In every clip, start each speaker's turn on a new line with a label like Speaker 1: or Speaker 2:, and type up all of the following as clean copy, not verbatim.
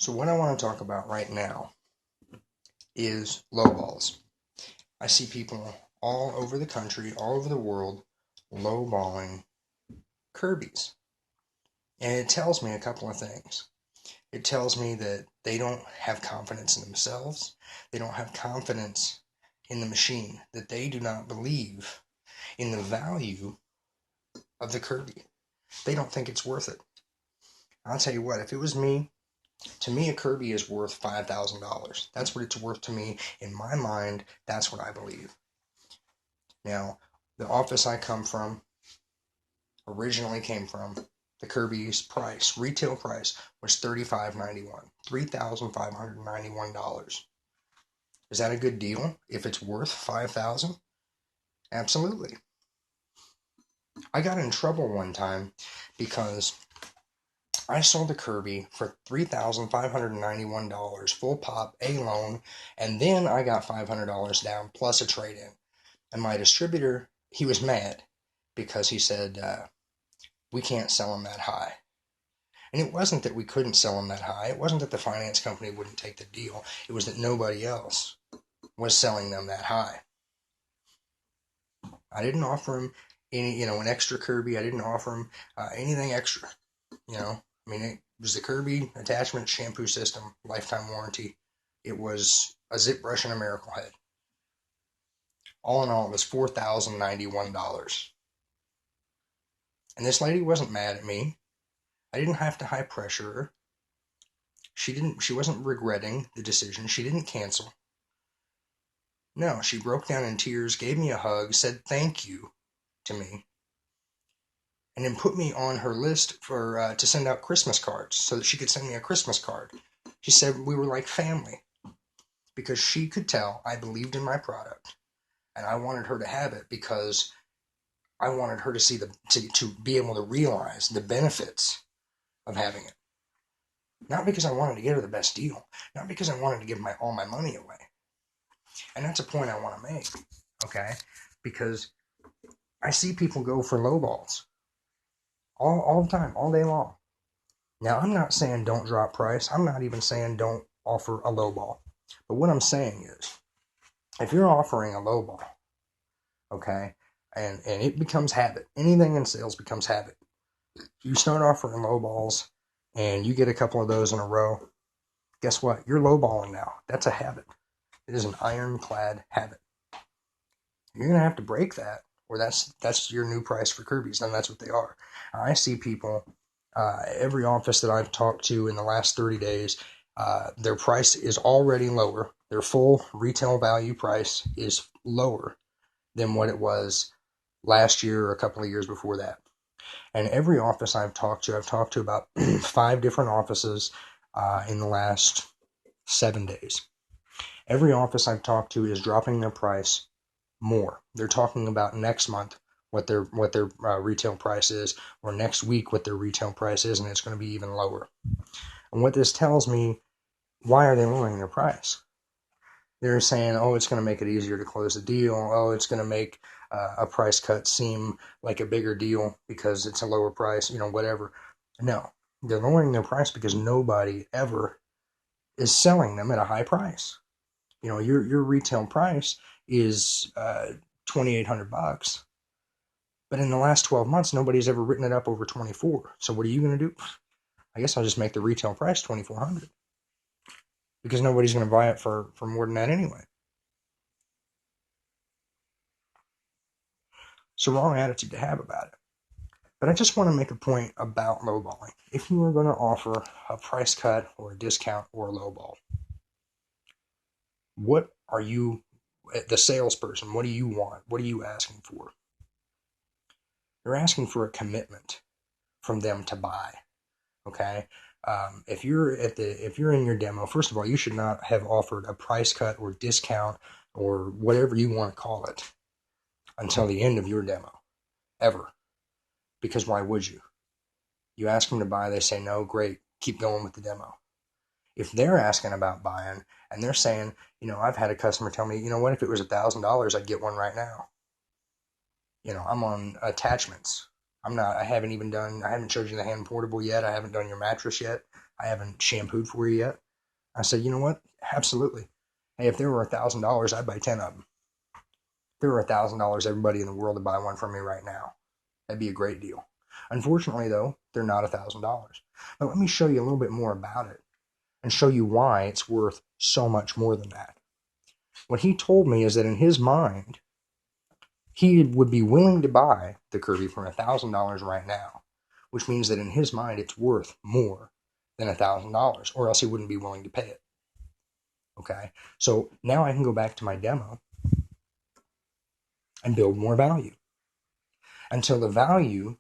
Speaker 1: So what I want to talk about right now is lowballs. I see people all over the country, all over the world, lowballing Kirby's. And it tells me a couple of things. It tells me that they don't have confidence in themselves. They don't have confidence in the machine, that they do not believe in the value of the Kirby. They don't think it's worth it. I'll tell you what, if it was me, to me, a Kirby is worth $5,000. That's what it's worth to me. In my mind, that's what I believe. Now, the office I come from, originally came from, the Kirby's price, retail price, was $35.91. $3,591. Is that a good deal if it's worth $5,000? Absolutely. I got in trouble one time because I sold a Kirby for $3,591, full pop, A loan, and then I got $500 down plus a trade-in. And my distributor, he was mad because he said, we can't sell them that high. And it wasn't that we couldn't sell them that high. It wasn't that the finance company wouldn't take the deal. It was that nobody else was selling them that high. I didn't offer him any, an extra Kirby. I didn't offer him anything extra. It was the Kirby attachment shampoo system, lifetime warranty. It was a zip brush and a Miracle Head. All in all, it was $4,091. And this lady wasn't mad at me. I didn't have to high pressure her. She wasn't regretting the decision. She didn't cancel. No, she broke down in tears, gave me a hug, said thank you to me, and then put me on her list for to send out Christmas cards so that she could send me a Christmas card. She said we were like family because she could tell I believed in my product, and I wanted her to have it because I wanted her to see to be able to realize the benefits of having it. Not because I wanted to get her the best deal, not because I wanted to give all my money away. And that's a point I want to make, okay? Because I see people go for lowballs all the time, all day long. Now, I'm not saying don't drop price. I'm not even saying don't offer a lowball. But what I'm saying is, if you're offering a lowball, okay, and it becomes habit, anything in sales becomes habit. You start offering lowballs and you get a couple of those in a row, guess what? You're lowballing now. That's a habit. It is an ironclad habit. You're going to have to break that, or that's your new price for Kirby's, and that's what they are. I see people, every office that I've talked to in the last 30 days, their price is already lower. Their full retail value price is lower than what it was last year or a couple of years before that. And every office I've talked to about 5 different offices in the last 7 days. Every office I've talked to is dropping their price more. They're talking about next month what their retail price is, or next week what their retail price is, and it's going to be even lower. And what this tells me, why are they lowering their price? They're saying, oh, it's going to make it easier to close the deal. Oh, it's going to make a price cut seem like a bigger deal because it's a lower price, whatever. No, they're lowering their price because nobody ever is selling them at a high price. Your retail price is $2,800, but in the last 12 months, nobody's ever written it up over 24. So what are you going to do? I guess I'll just make the retail price $2,400 because nobody's going to buy it for more than that anyway. It's a wrong attitude to have about it. But I just want to make a point about lowballing. If you are going to offer a price cut or a discount or a lowball, what are you, the salesperson, what do you want? What are you asking for? You're asking for a commitment from them to buy. Okay? If you're in your demo, first of all, you should not have offered a price cut or discount or whatever you want to call it until the end of your demo, ever. Because why would you? You ask them to buy, they say no, great, keep going with the demo. If they're asking about buying and they're saying, I've had a customer tell me, what, if it was $1,000, I'd get one right now. I'm on attachments. I haven't showed you the hand portable yet. I haven't done your mattress yet. I haven't shampooed for you yet. I said, you know what? Absolutely. Hey, if there were $1,000, I'd buy 10 of them. If there were $1,000, everybody in the world would buy one from me right now. That'd be a great deal. Unfortunately, though, they're not $1,000. But let me show you a little bit more about it and show you why it's worth so much more than that. What he told me is that in his mind, he would be willing to buy the Kirby for $1,000 right now, which means that in his mind it's worth more than $1,000, or else he wouldn't be willing to pay it. Okay, so now I can go back to my demo and build more value until the value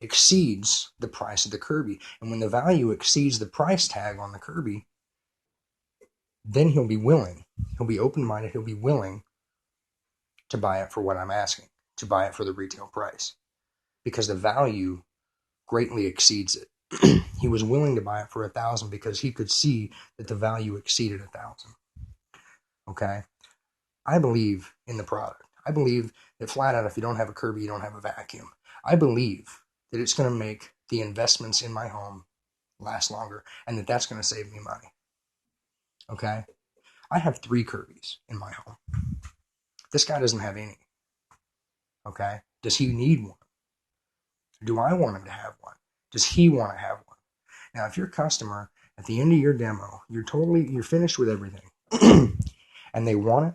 Speaker 1: exceeds the price of the Kirby. And when the value exceeds the price tag on the Kirby, then he'll be willing. He'll be open-minded. He'll be willing to buy it for what I'm asking, to buy it for the retail price, because the value greatly exceeds it. He was willing to buy it for 1,000 because he could see that the value exceeded 1,000. Okay, I believe in the product. I believe that flat out, if you don't have a Kirby, you don't have a vacuum. I believe that it's going to make the investments in my home last longer, and that that's going to save me money. Okay, I have 3 Kirbys in my home. This guy doesn't have any. Okay, does he need one? Do I want him to have one? Does he want to have one? Now, if you're a customer at the end of your demo, you're finished with everything, and they want it,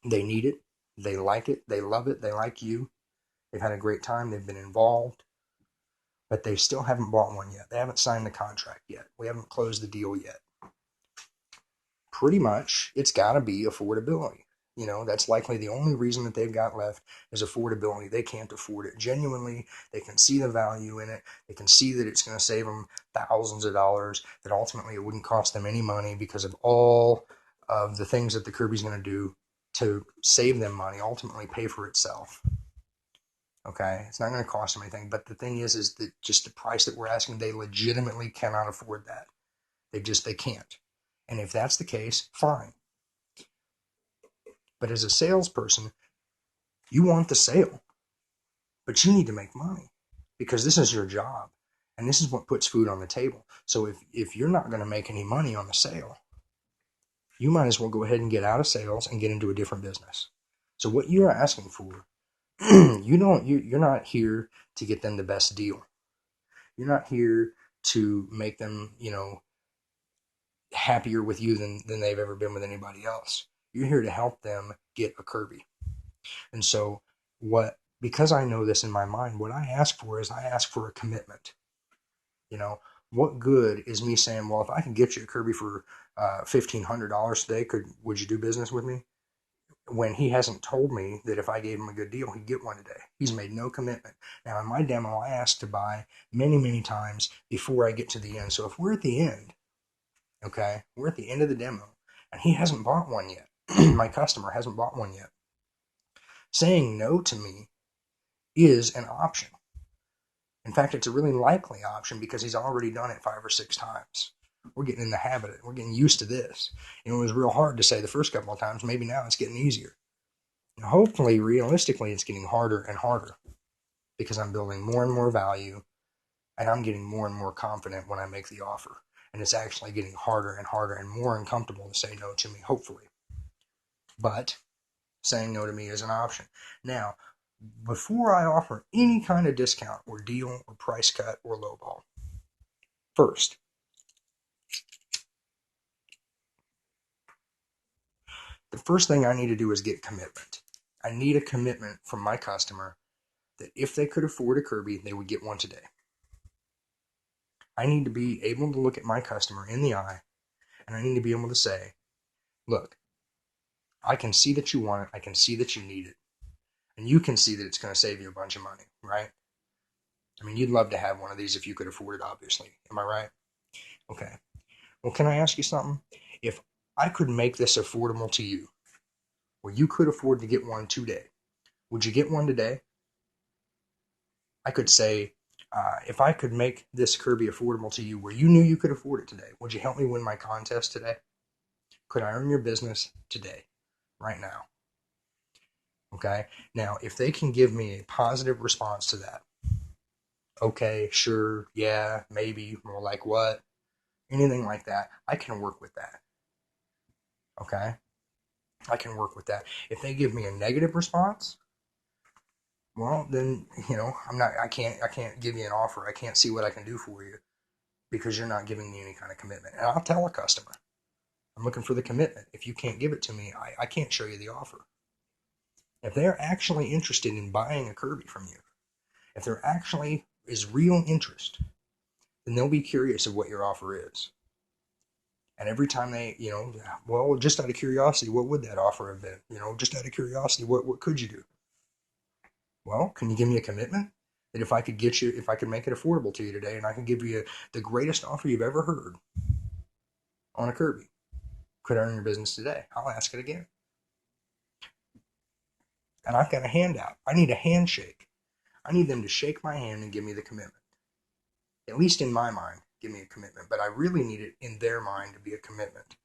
Speaker 1: they need it, they like it, they love it, they like you, they've had a great time, they've been involved, but they still haven't bought one yet. They haven't signed the contract yet. We haven't closed the deal yet. Pretty much, it's got to be affordability. That's likely the only reason that they've got left is affordability. They can't afford it. Genuinely, they can see the value in it. They can see that it's going to save them thousands of dollars, that ultimately it wouldn't cost them any money because of all of the things that the Kirby's going to do to save them money, ultimately pay for itself. Okay, it's not going to cost them anything. But the thing is that just the price that we're asking, they legitimately cannot afford that. They can't. And if that's the case, fine. But as a salesperson, you want the sale, but you need to make money because this is your job and this is what puts food on the table. So if you're not going to make any money on the sale, you might as well go ahead and get out of sales and get into a different business. So what you're asking for, you're not here to get them the best deal. You're not here to make them, happier with you than they've ever been with anybody else. You're here to help them get a Kirby. And so because I know this in my mind, what I ask for is I ask for a commitment. What good is me saying, well, if I can get you a Kirby for $1,500 today, would you do business with me? When he hasn't told me that if I gave him a good deal, he'd get one today. He's made no commitment. Now, in my demo, I asked to buy many, many times before I get to the end. So if we're at the end, okay, we're at the end of the demo, and he hasn't bought one yet, my customer hasn't bought one yet, saying no to me is an option. In fact, it's a really likely option because he's already done it 5 or 6 times. We're getting in the habit of it. We're getting used to this. It was real hard to say the first couple of times. Maybe now it's getting easier. Now, hopefully, realistically, it's getting harder and harder because I'm building more and more value and I'm getting more and more confident when I make the offer. And it's actually getting harder and harder and more uncomfortable to say no to me, hopefully. But saying no to me is an option. Now, before I offer any kind of discount or deal or price cut or lowball, first, the first thing I need to do is get commitment. I need a commitment from my customer that if they could afford a Kirby, they would get one today. I need to be able to look at my customer in the eye, and I need to be able to say, look, I can see that you want it. I can see that you need it. And you can see that it's going to save you a bunch of money, right? I mean, you'd love to have one of these if you could afford it, obviously. Am I right? Okay. Well, can I ask you something? If I could make this affordable to you, where you could afford to get one today, would you get one today? I could say, if I could make this Kirby affordable to you where you knew you could afford it today, would you help me win my contest today? Could I earn your business today, right now? Okay. Now, if they can give me a positive response to that, Okay, sure, yeah, maybe, more like what? Anything like that, I can work with that. Okay, I can work with that. If they give me a negative response, well, then I'm not. I can't give you an offer. I can't see what I can do for you because you're not giving me any kind of commitment. And I'll tell a customer, I'm looking for the commitment. If you can't give it to me, I can't show you the offer. If they're actually interested in buying a Kirby from you, if there actually is real interest, then they'll be curious of what your offer is. And every time well, just out of curiosity, what would that offer have been? Just out of curiosity, what could you do? Well, can you give me a commitment that if I could make it affordable to you today, and I can give you the greatest offer you've ever heard on a Kirby, could earn your business today? I'll ask it again. And I've got a handout. I need a handshake. I need them to shake my hand and give me the commitment. At least in my mind, give me a commitment. But I really need it in their mind to be a commitment.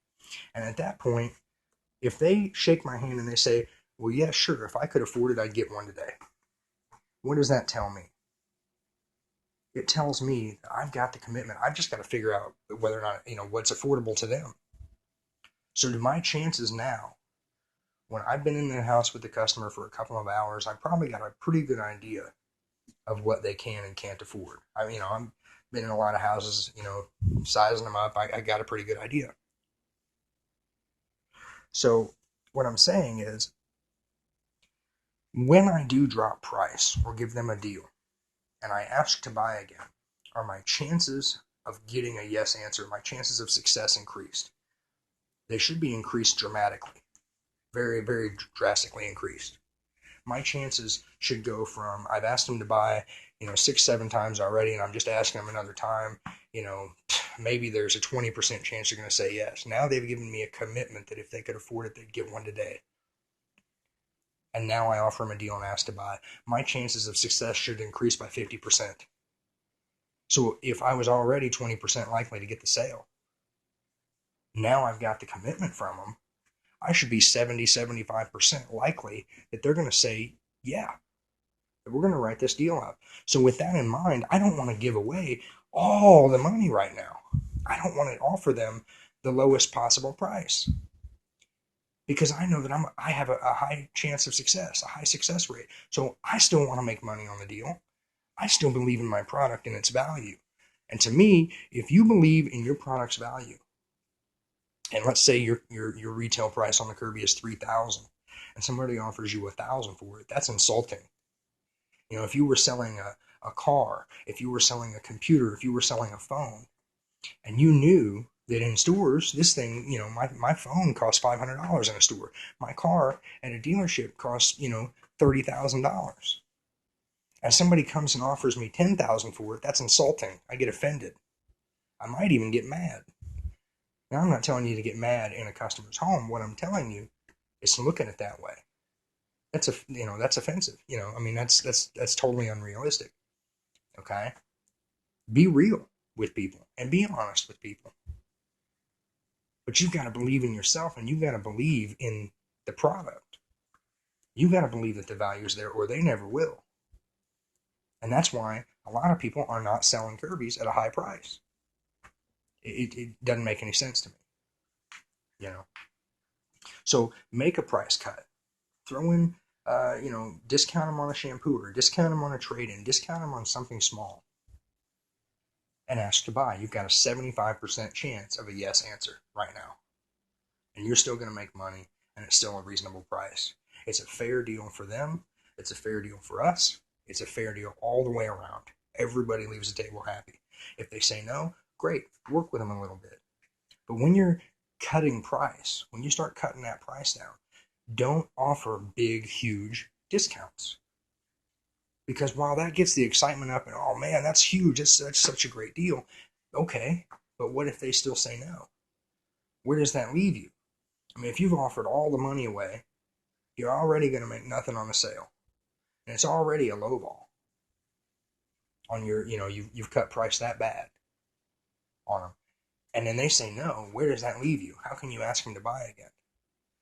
Speaker 1: And at that point, if they shake my hand and they say, well, yeah, sure, if I could afford it, I'd get one today. What does that tell me? It tells me that I've got the commitment. I've just got to figure out whether or not, what's affordable to them. So to my chances now, when I've been in the house with the customer for a couple of hours, I've probably got a pretty good idea of what they can and can't afford. I've been in a lot of houses, sizing them up. I got a pretty good idea. So what I'm saying is, when I do drop price or give them a deal and I ask to buy again, are my chances of getting a yes answer, my chances of success increased? They should be increased dramatically, very, very drastically increased. My chances should go from, I've asked them to buy, 6, 7 times already, and I'm just asking them another time, maybe there's a 20% chance they're going to say yes. Now they've given me a commitment that if they could afford it, they'd get one today. And now I offer them a deal and ask to buy. My chances of success should increase by 50%. So if I was already 20% likely to get the sale, now I've got the commitment from them, I should be 70, 75% likely that they're going to say, yeah, we're going to write this deal up. So with that in mind, I don't want to give away all the money right now. I don't want to offer them the lowest possible price because I know that I have a high chance of success, a high success rate. So I still want to make money on the deal. I still believe in my product and its value. And to me, if you believe in your product's value, and let's say your retail price on the Kirby is 3,000, and somebody offers you 1,000 for it, that's insulting. If you were selling a car, if you were selling a computer, if you were selling a phone, and you knew that in stores, this thing, my phone costs $500 in a store. My car at a dealership costs, $30,000. And somebody comes and offers me 10,000 for it, that's insulting. I get offended. I might even get mad. Now, I'm not telling you to get mad in a customer's home. What I'm telling you is to look at it that way. That's offensive. That's totally unrealistic. Okay? Be real with people and be honest with people. But you've got to believe in yourself and you've got to believe in the product. You've got to believe that the value is there or they never will. And that's why a lot of people are not selling Kirby's at a high price. It doesn't make any sense to me. So make a price cut. Throw in, discount them on a shampoo or discount them on a trade-in, discount them on something small. And ask to buy. You've got a 75% chance of a yes answer right now. And you're still going to make money, and it's still a reasonable price. It's a fair deal for them. It's a fair deal for us. It's a fair deal all the way around. Everybody leaves the table happy. If they say no, great. Work with them a little bit. But when you're cutting price, when you start cutting that price down, don't offer big, huge discounts. Because while that gets the excitement up and, oh man, that's huge, that's such a great deal. Okay, but what if they still say no? Where does that leave you? If you've offered all the money away, you're already going to make nothing on the sale. And it's already a low ball on you've cut price that bad on them. And then they say no, where does that leave you? How can you ask them to buy again?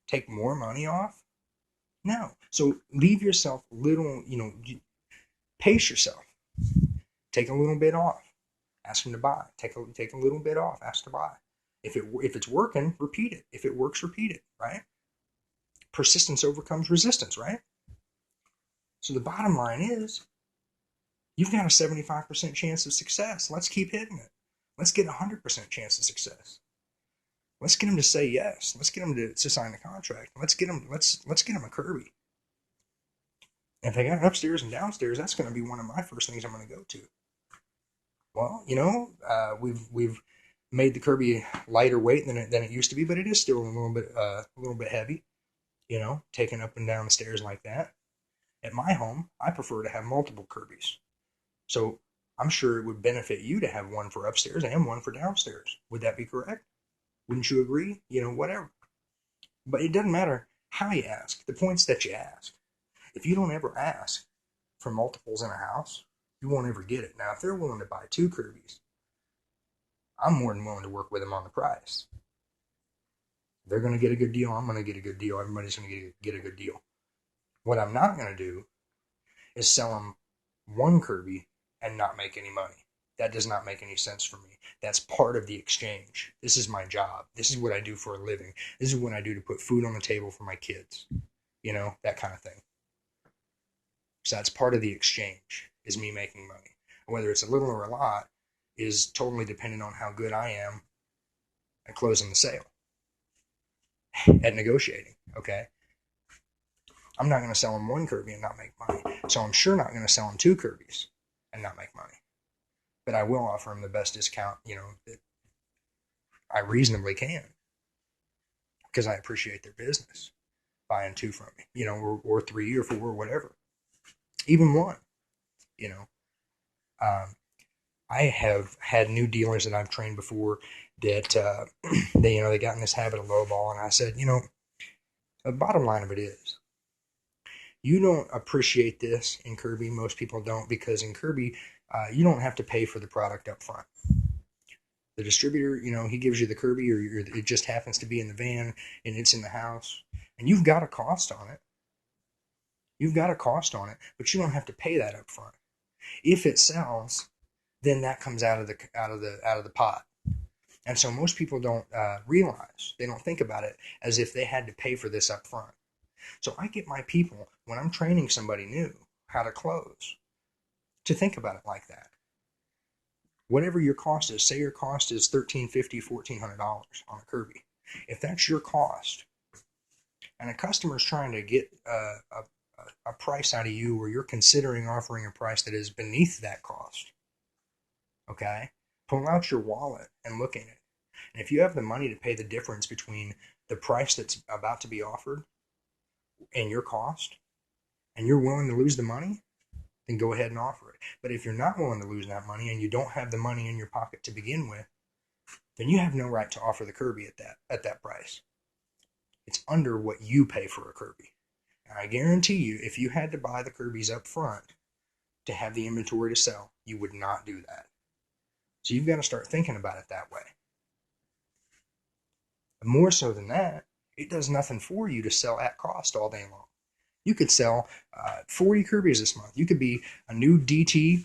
Speaker 1: Take more money off? No. So leave yourself pace yourself. Take a little bit off. Ask them to buy. Take a little bit off. Ask to buy. If it's working, repeat it. If it works, repeat it. Right? Persistence overcomes resistance. Right? So the bottom line is, you've got a 75% chance of success. Let's keep hitting it. Let's get a 100% chance of success. Let's get them to say yes. Let's get them to sign the contract. Let's get them a Kirby. If they got it upstairs and downstairs, that's going to be one of my first things I'm going to go to. Well, we've made the Kirby lighter weight than it used to be, but it is still a little bit heavy. Taking up and down the stairs like that. At my home, I prefer to have multiple Kirbys. So I'm sure it would benefit you to have one for upstairs and one for downstairs. Would that be correct? Wouldn't you agree? Whatever. But it doesn't matter how you ask. The point's that you ask. If you don't ever ask for multiples in a house, you won't ever get it. Now, if they're willing to buy 2 Kirbys, I'm more than willing to work with them on the price. They're going to get a good deal. I'm going to get a good deal. Everybody's going to get a good deal. What I'm not going to do is sell them 1 Kirby and not make any money. That does not make any sense for me. That's part of the exchange. This is my job. This is what I do for a living. This is what I do to put food on the table for my kids. That kind of thing. So that's part of the exchange, is me making money. Whether it's a little or a lot is totally dependent on how good I am at closing the sale, at negotiating, okay? I'm not going to sell them 1 Kirby and not make money. So I'm sure not going to sell them 2 Kirbys and not make money. But I will offer them the best discount, that I reasonably can, because I appreciate their business buying 2 from me, or 3 or 4 or whatever, even 1. I have had new dealers that I've trained before that they got in this habit of lowball, and I said, the bottom line of it is, you don't appreciate this in Kirby. Most people don't, because in Kirby, you don't have to pay for the product up front. The distributor, he gives you the Kirby, or it just happens to be in the van and it's in the house, and you've got a cost on it. But you don't have to pay that up front. If it sells, then that comes out of the pot. And so most people don't realize, they don't think about it as if they had to pay for this up front. So I get my people, when I'm training somebody new how to close, to think about it like that. Whatever your cost is, say your cost is $1,350, $1,400 on a Kirby. If that's your cost, and a customer's trying to get a price out of you, or you're considering offering a price that is beneath that cost, okay, pull out your wallet and look at it. And if you have the money to pay the difference between the price that's about to be offered and your cost, and you're willing to lose the money, then go ahead and offer it. But if you're not willing to lose that money, and you don't have the money in your pocket to begin with, then you have no right to offer the Kirby at that price. It's under what you pay for a Kirby. And I guarantee you, if you had to buy the Kirbys up front to have the inventory to sell, you would not do that. So you've got to start thinking about it that way. And more so than that, it does nothing for you to sell at cost all day long. You could sell 40 Kirbys this month. You could be a new DT,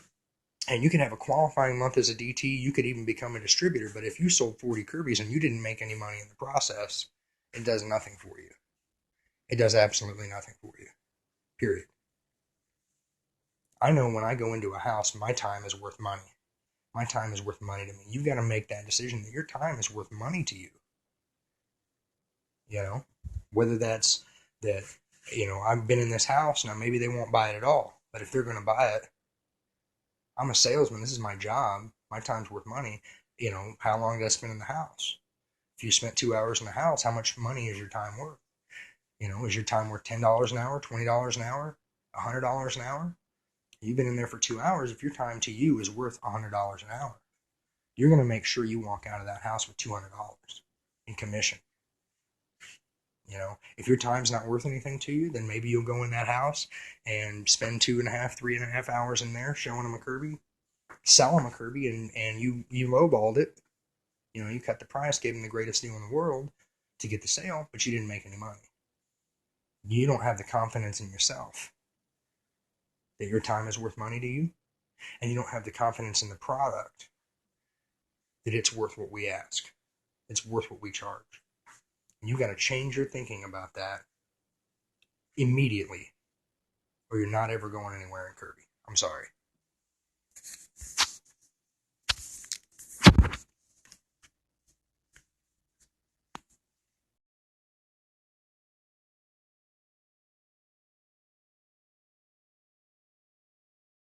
Speaker 1: and you can have a qualifying month as a DT. You could even become a distributor. But if you sold 40 Kirbys and you didn't make any money in the process, it does nothing for you. It does absolutely nothing for you. Period. I know when I go into a house, my time is worth money. My time is worth money to me. You've got to make that decision that your time is worth money to you. Whether that's that, I've been in this house, now maybe they won't buy it at all. But if they're going to buy it, I'm a salesman. This is my job. My time's worth money. How long did I spend in the house? If you spent 2 hours in the house, how much money is your time worth? Is your time worth $10 an hour, $20 an hour, $100 an hour? You've been in there for 2 hours. If your time to you is worth $100 an hour, you're going to make sure you walk out of that house with $200 in commission. If your time's not worth anything to you, then maybe you'll go in that house and spend 2.5, 3.5 hours in there showing them a Kirby, sell them a Kirby, and you lowballed it. You cut the price, gave them the greatest deal in the world to get the sale, but you didn't make any money. You don't have the confidence in yourself that your time is worth money to you. and you don't have the confidence in the product that it's worth what we ask, it's worth what we charge. And you got to change your thinking about that immediately, or you're not ever going anywhere in Kirby. I'm sorry.